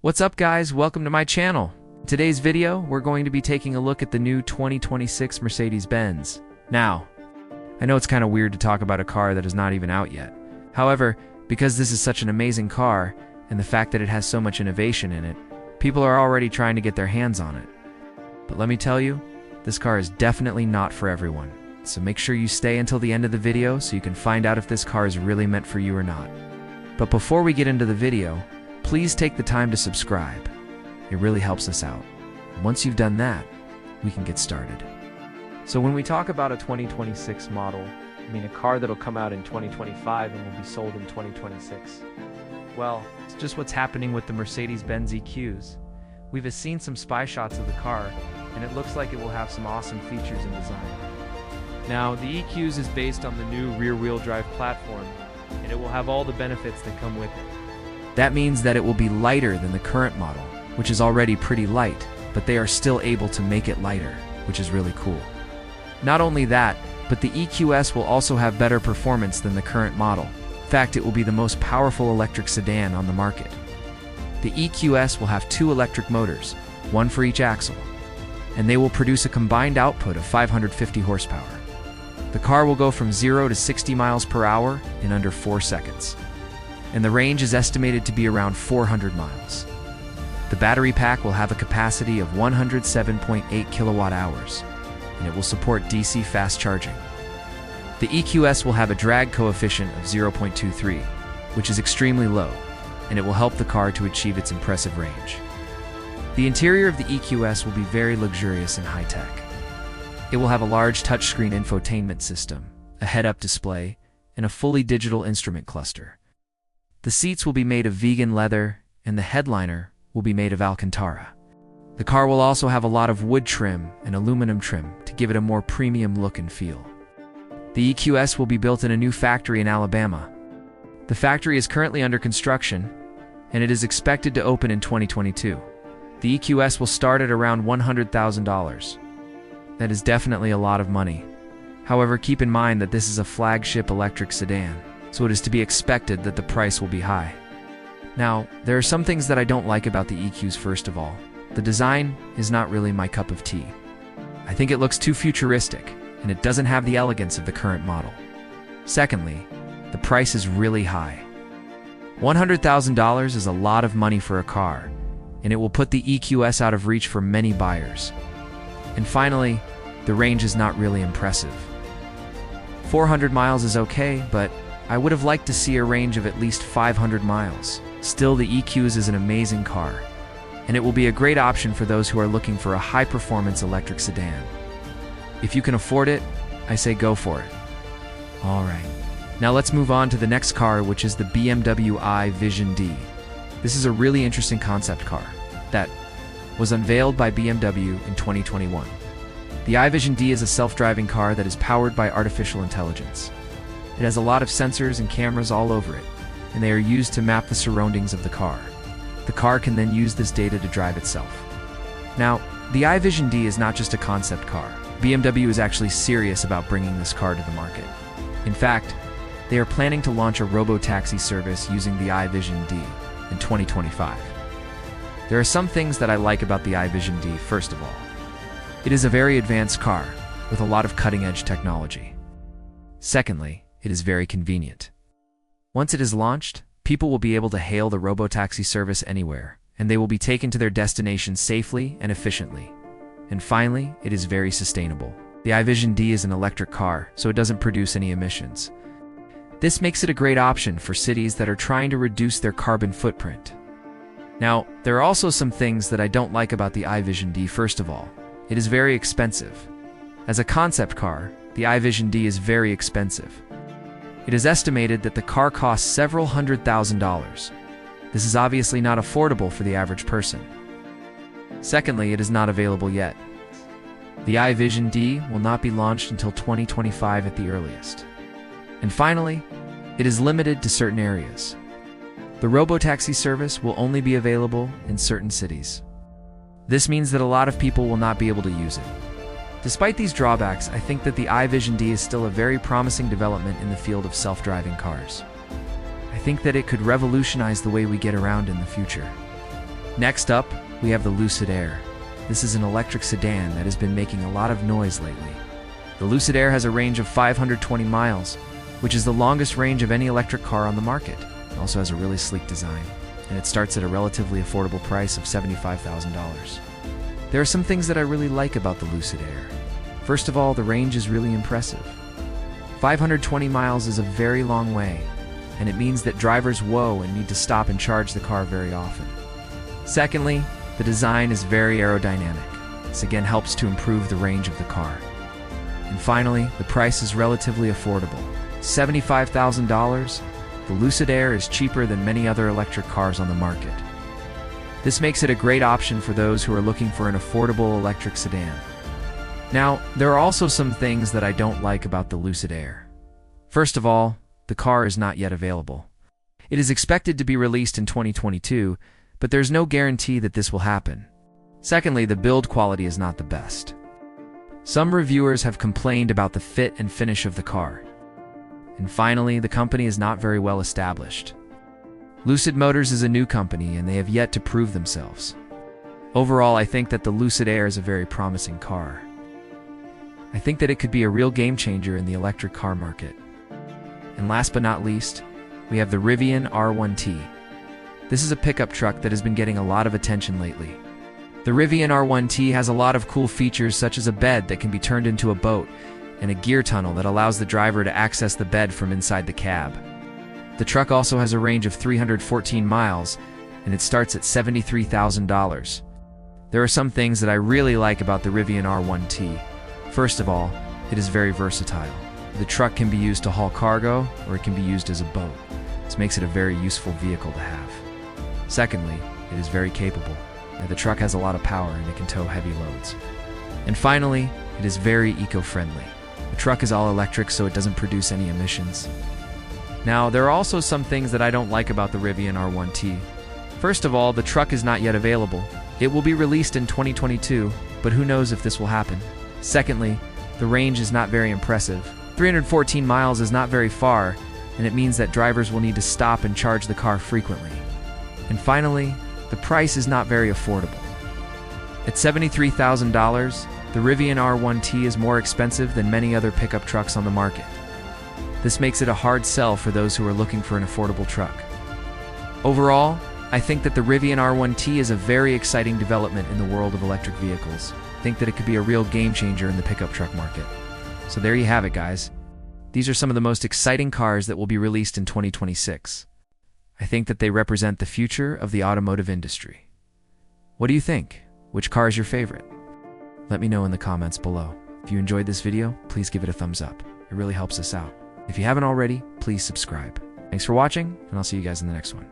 What's up guys, welcome to my channel. In today's video, we're going to be taking a look at the new 2026 Mercedes-Benz. Now, I know it's kind of weird to talk about a car that is not even out yet. However, because this is such an amazing car, and the fact that it has so much innovation in it, people are already trying to get their hands on it. But let me tell you, this car is definitely not for everyone. So make sure you stay until the end of the video so you can find out if this car is really meant for you or not. But before we get into the video, please take the time to subscribe. It really helps us out. And once you've done that, we can get started. So when we talk about a 2026 model, I mean a car that'll come out in 2025 and will be sold in 2026. Well, it's just what's happening with the Mercedes-Benz EQs. We've seen some spy shots of the car, and it looks like it will have some awesome features and design. Now, the EQs is based on the new rear-wheel drive platform, and it will have all the benefits that come with it. That means that it will be lighter than the current model, which is already pretty light, but they are still able to make it lighter, which is really cool. Not only that, but the EQS will also have better performance than the current model. In fact, it will be the most powerful electric sedan on the market. The EQS will have 2 electric motors, one for each axle, and they will produce a combined output of 550 horsepower. The car will go from 0 to 60 miles per hour in under 4 seconds, and the range is estimated to be around 400 miles. The battery pack will have a capacity of 107.8 kilowatt hours, and it will support DC fast charging. The EQS will have a drag coefficient of 0.23, which is extremely low, and it will help the car to achieve its impressive range. The interior of the EQS will be very luxurious and high-tech. It will have a large touchscreen infotainment system, a head-up display, and a fully digital instrument cluster. The seats will be made of vegan leather, and the headliner will be made of Alcantara. The car will also have a lot of wood trim and aluminum trim to give it a more premium look and feel. The EQS will be built in a new factory in Alabama. The factory is currently under construction, and it is expected to open in 2022. The EQS will start at around $100,000. That is definitely a lot of money. However, keep in mind that this is a flagship electric sedan, so it is to be expected that the price will be high. Now, there are some things that I don't like about the EQs. First of all, the design is not really my cup of tea. I think it looks too futuristic, and it doesn't have the elegance of the current model. Secondly, the price is really high. $100,000 is a lot of money for a car, and it will put the EQS out of reach for many buyers. And finally, the range is not really impressive. 400 miles is okay, but I would have liked to see a range of at least 500 miles. Still, the EQS is an amazing car, and it will be a great option for those who are looking for a high-performance electric sedan. If you can afford it, I say go for it. Alright, now let's move on to the next car, which is the BMW i Vision D. This is a really interesting concept car that was unveiled by BMW in 2021. The iVision D is a self-driving car that is powered by artificial intelligence. It has a lot of sensors and cameras all over it, and they are used to map the surroundings of the car. The car can then use this data to drive itself. Now, the iVision D is not just a concept car. BMW is actually serious about bringing this car to the market. In fact, they are planning to launch a robo-taxi service using the iVision D in 2025. There are some things that I like about the iVision D. First of all, it is a very advanced car with a lot of cutting-edge technology. Secondly, it is very convenient. Once it is launched, people will be able to hail the robo-taxi service anywhere, and they will be taken to their destination safely and efficiently. And finally, it is very sustainable. The iVision D is an electric car, so it doesn't produce any emissions. This makes it a great option for cities that are trying to reduce their carbon footprint. Now, there are also some things that I don't like about the iVision D. First of all, it is very expensive. As a concept car, the iVision D is very expensive. It is estimated that the car costs several $100,000. This is obviously not affordable for the average person. Secondly, it is not available yet. The iVision D will not be launched until 2025 at the earliest. And finally, it is limited to certain areas. The robotaxi service will only be available in certain cities. This means that a lot of people will not be able to use it. Despite these drawbacks, I think that the iVision D is still a very promising development in the field of self-driving cars. I think that it could revolutionize the way we get around in the future. Next up, we have the Lucid Air. This is an electric sedan that has been making a lot of noise lately. The Lucid Air has a range of 520 miles, which is the longest range of any electric car on the market. It also has a really sleek design, and it starts at a relatively affordable price of $75,000. There are some things that I really like about the Lucid Air. First of all, the range is really impressive. 520 miles is a very long way, and it means that drivers woe and need to stop and charge the car very often. Secondly, the design is very aerodynamic. This again helps to improve the range of the car. And finally, the price is relatively affordable. $75,000, the Lucid Air is cheaper than many other electric cars on the market. This makes it a great option for those who are looking for an affordable electric sedan. Now, there are also some things that I don't like about the Lucid Air. First of all, the car is not yet available. It is expected to be released in 2022, but there's no guarantee that this will happen. Secondly, the build quality is not the best. Some reviewers have complained about the fit and finish of the car. And finally, the company is not very well established. Lucid Motors is a new company and they have yet to prove themselves. Overall, I think that the Lucid Air is a very promising car. I think that it could be a real game changer in the electric car market. And last but not least, we have the Rivian R1T. This is a pickup truck that has been getting a lot of attention lately. The Rivian R1T has a lot of cool features such as a bed that can be turned into a boat and a gear tunnel that allows the driver to access the bed from inside the cab. The truck also has a range of 314 miles and it starts at $73,000. There are some things that I really like about the Rivian R1T. First of all, it is very versatile. The truck can be used to haul cargo or it can be used as a boat. This makes it a very useful vehicle to have. Secondly, it is very capable. The truck has a lot of power and it can tow heavy loads. And finally, it is very eco-friendly. The truck is all electric so it doesn't produce any emissions. Now, there are also some things that I don't like about the Rivian R1T. First of all, the truck is not yet available. It will be released in 2022, but who knows if this will happen. Secondly, the range is not very impressive. 314 miles is not very far, and it means that drivers will need to stop and charge the car frequently. And finally, the price is not very affordable. At $73,000, the Rivian R1T is more expensive than many other pickup trucks on the market. This makes it a hard sell for those who are looking for an affordable truck. Overall, I think that the Rivian R1T is a very exciting development in the world of electric vehicles. I think that it could be a real game changer in the pickup truck market. So there you have it, guys. These are some of the most exciting cars that will be released in 2026. I think that they represent the future of the automotive industry. What do you think? Which car is your favorite? Let me know in the comments below. If you enjoyed this video, please give it a thumbs up. It really helps us out. If you haven't already, please subscribe. Thanks for watching, and I'll see you guys in the next one.